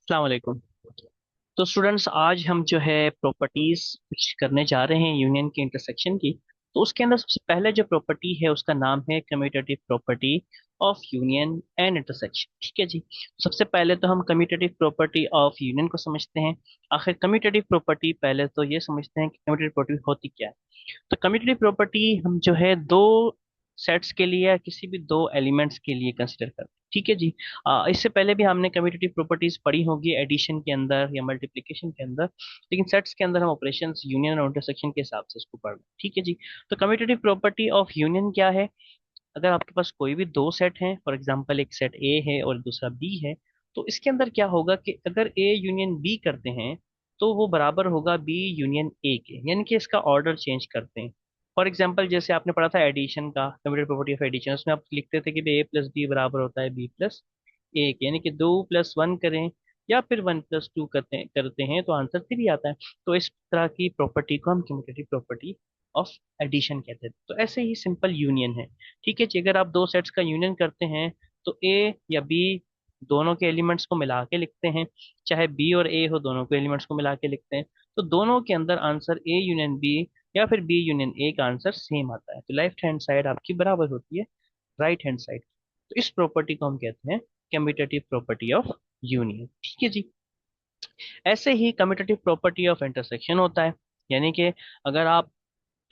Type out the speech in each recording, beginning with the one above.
अस्सलाम वालेकुम। तो स्टूडेंट्स आज हम जो है प्रॉपर्टीज कुछ करने जा रहे हैं यूनियन के इंटरसेक्शन की। तो उसके अंदर सबसे पहले जो प्रॉपर्टी है उसका नाम है commutative property of union and intersection. ठीक है जी। सबसे पहले तो हम कम्यूटेटिव प्रॉपर्टी ऑफ यूनियन को समझते हैं। आखिर कम्यूटेटिव प्रॉपर्टी पहले तो ये समझते हैं कि कम्यूटेटिव प्रॉपर्टी होती क्या है। तो कम्यूटेटिव प्रॉपर्टी हम जो है दो सेट्स के लिए या किसी भी दो एलिमेंट्स के लिए कंसिडर करते हैं। ठीक है जी। इससे पहले भी हमने कम्यूटेटिव प्रॉपर्टीज पढ़ी होगी एडिशन के अंदर या मल्टीप्लिकेशन के अंदर, लेकिन सेट्स के अंदर हम ऑपरेशंस यूनियन और इंटरसेक्शन के हिसाब से इसको पढ़ रहे हैं। ठीक है जी। तो कम्यूटेटिव प्रॉपर्टी ऑफ यूनियन क्या है? अगर आपके पास कोई भी दो सेट हैं, फॉर एग्जांपल एक सेट ए है और दूसरा बी है, तो इसके अंदर क्या होगा कि अगर ए यूनियन बी करते हैं तो वो बराबर होगा बी यूनियन ए के, यानी कि इसका ऑर्डर चेंज करते हैं। फॉर एग्जांपल जैसे आपने पढ़ा था एडिशन का, कम्यूटेटिव प्रॉपर्टी ऑफ एडिशन, उसमें आप लिखते थे कि ए प्लस बी बराबर होता है बी प्लस ए के, यानी कि 2+1 करें या फिर 1+2 करते करते हैं तो आंसर 3 आता है। तो इस तरह की प्रॉपर्टी को हम कम्यूटेटिव प्रॉपर्टी ऑफ एडिशन कहते हैं। तो ऐसे ही सिंपल यूनियन है। ठीक है जी। अगर आप दो सेट्स का यूनियन करते हैं तो ए या बी दोनों के एलिमेंट्स को मिला के लिखते हैं, चाहे बी और ए हो दोनों के एलिमेंट्स को मिला के लिखते हैं। तो दोनों के अंदर आंसर ए यूनियन बी या फिर बी यूनियन ए का आंसर सेम आता है। तो लेफ्ट हैंड साइड आपकी बराबर होती है राइट हैंड साइड। तो इस प्रॉपर्टी को हम कहते हैं कम्यूटेटिव प्रॉपर्टी ऑफ यूनियन। ठीक है जी। ऐसे ही कम्यूटेटिव प्रॉपर्टी ऑफ इंटरसेक्शन होता है, यानी कि अगर आप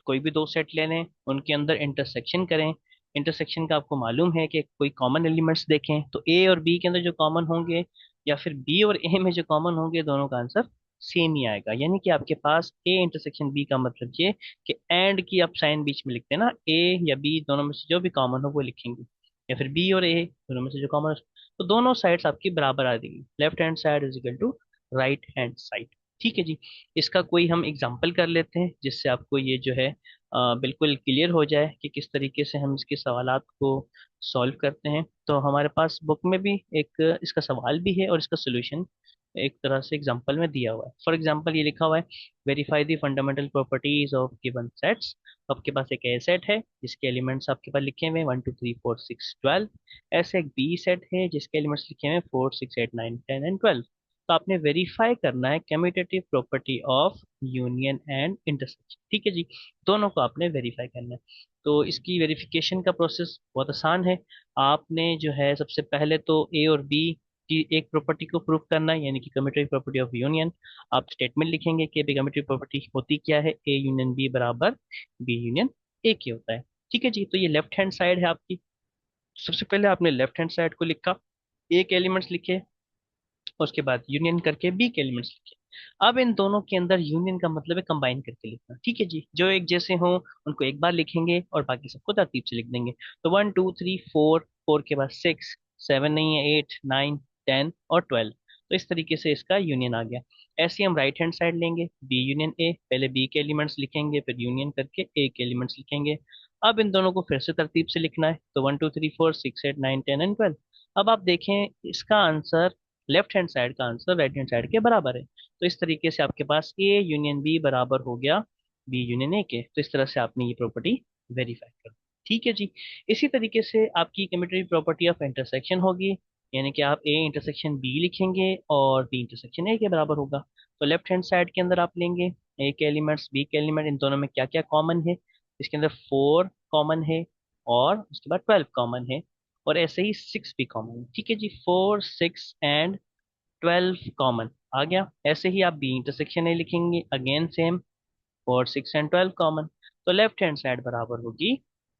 कोई भी दो सेट ले लें, उनके अंदर इंटरसेक्शन करें। इंटरसेक्शन का आपको मालूम है कि कोई कॉमन एलिमेंट्स देखें तो ए और बी के अंदर जो कॉमन होंगे या फिर बी और ए में जो कॉमन होंगे दोनों का आंसर सेम ही आएगा। यानी कि आपके पास ए इंटरसेक्शन बी का मतलब ये कि एंड की आप साइन बीच में लिखते हैं ना, ए या बी दोनों में से जो भी कॉमन हो वो लिखेंगे, या फिर बी और ए दोनों में से जो कॉमन हो, तो दोनों साइड्स आपकी बराबर आ जाएगी। Left hand side is equal to right hand side. ठीक है जी। इसका कोई हम एग्जांपल कर लेते हैं जिससे आपको ये जो है बिल्कुल क्लियर हो जाए कि किस तरीके से हम इसके सवालात को सॉल्व करते हैं। तो हमारे पास बुक में भी एक इसका सवाल भी है और इसका सोल्यूशन एक तरह से एग्जांपल में दिया हुआ है। फॉर एग्जांपल ये लिखा हुआ है, verify the fundamental properties of given sets. आपके पास एक ए सेट है जिसके एलिमेंट्स आपके पास लिखे हुए हैं 1 2 3 4 6 12। ऐसे एक बी सेट है जिसके एलिमेंट्स लिखे हुए हैं 4 6 8 9 10 एंड 12। तो आपने वेरीफाई करना है commutative property of union and intersection. ठीक है जी। दोनों को आपने वेरीफाई करना है। तो इसकी वेरिफिकेशन का प्रोसेस बहुत आसान है। आपने जो है सबसे पहले तो ए और बी की एक प्रॉपर्टी को प्रूव करना है, यानी कि कम्यूटेटिव प्रॉपर्टी ऑफ यूनियन। आप स्टेटमेंट लिखेंगे कि कम्यूटेटिव प्रॉपर्टी होती क्या है, ए यूनियन बी बराबर बी यूनियन ए के होता है। ठीक है जी। तो ये लेफ्ट हैंड साइड है आपकी। सबसे पहले आपने लेफ्ट हैंड साइड को लिखा, ए के एलिमेंट्स लिखे, उसके बाद यूनियन करके बी के एलिमेंट्स लिखे। अब इन दोनों के अंदर यूनियन का मतलब है कंबाइन करके लिखना। ठीक है जी। जो एक जैसे हों उनको एक बार लिखेंगे और बाकी सबको तरतीब से लिख देंगे। तो 1 2 3 4, 4 के बाद 6, 7 नहीं है, 8 9 10 और 12। तो इस तरीके से इसका यूनियन आ गया। ऐसे ही हम राइट हैंड साइड लेंगे, बी यूनियन ए, पहले बी के एलिमेंट्स लिखेंगे फिर यूनियन करके ए के एलिमेंट्स लिखेंगे। अब इन दोनों को फिर से तरतीब से लिखना है, तो 1 2 3 4 6 8 9 10 एंड 12। अब आप देखें इसका आंसर, लेफ्ट हैंड साइड का आंसर राइट हैंड साइड के बराबर है। तो इस तरीके से आपके पास ए यूनियन बी बराबर हो गया बी यूनियन ए के। तो इस तरह से आपने ये प्रॉपर्टी वेरीफाई कर दी। ठीक है जी। इसी तरीके से आपकी कम्यूटेटिव प्रॉपर्टी ऑफ इंटरसेक्शन होगी, यानी कि आप ए इंटरसेक्शन बी लिखेंगे और बी इंटरसेक्शन ए के बराबर होगा। तो लेफ्ट हैंड साइड के अंदर आप लेंगे ए के एलिमेंट्स बी के एलिमेंट, इन दोनों में क्या क्या कॉमन है। इसके अंदर 4 कॉमन है और उसके बाद 12 कॉमन है, और ऐसे ही 6 भी कॉमन है। ठीक है जी। 4 6 एंड 12 कॉमन आ गया। ऐसे ही आप बी इंटरसेक्शन ए लिखेंगे, अगेन सेम, 4 6 एंड 12 कॉमन। तो लेफ्ट हैंड साइड बराबर होगी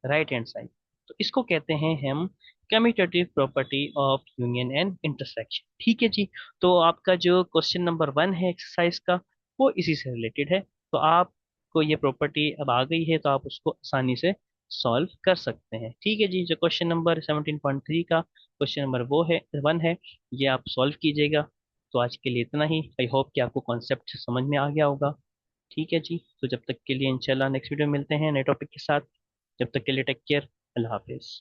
राइट हैंड साइड। तो इसको कहते हैं हम commutative property of union and intersection. ठीक है जी। तो आपका जो क्वेश्चन नंबर 1 है एक्सरसाइज का वो इसी से रिलेटेड है। तो आपको ये प्रॉपर्टी अब आ गई है तो आप उसको आसानी से सॉल्व कर सकते हैं। ठीक है जी। जो क्वेश्चन नंबर 17.3 का क्वेश्चन नंबर वो है 1 है, ये आप सॉल्व कीजिएगा। तो आज के लिए इतना ही। आई होप कि आपको कॉन्सेप्ट समझ में आ गया होगा। ठीक है जी। तो जब तक के लिए इंशाल्लाह नेक्स्ट वीडियो में मिलते हैं नए टॉपिक के साथ। जब तक के लिए टेक केयर। अल्लाह हाफिज।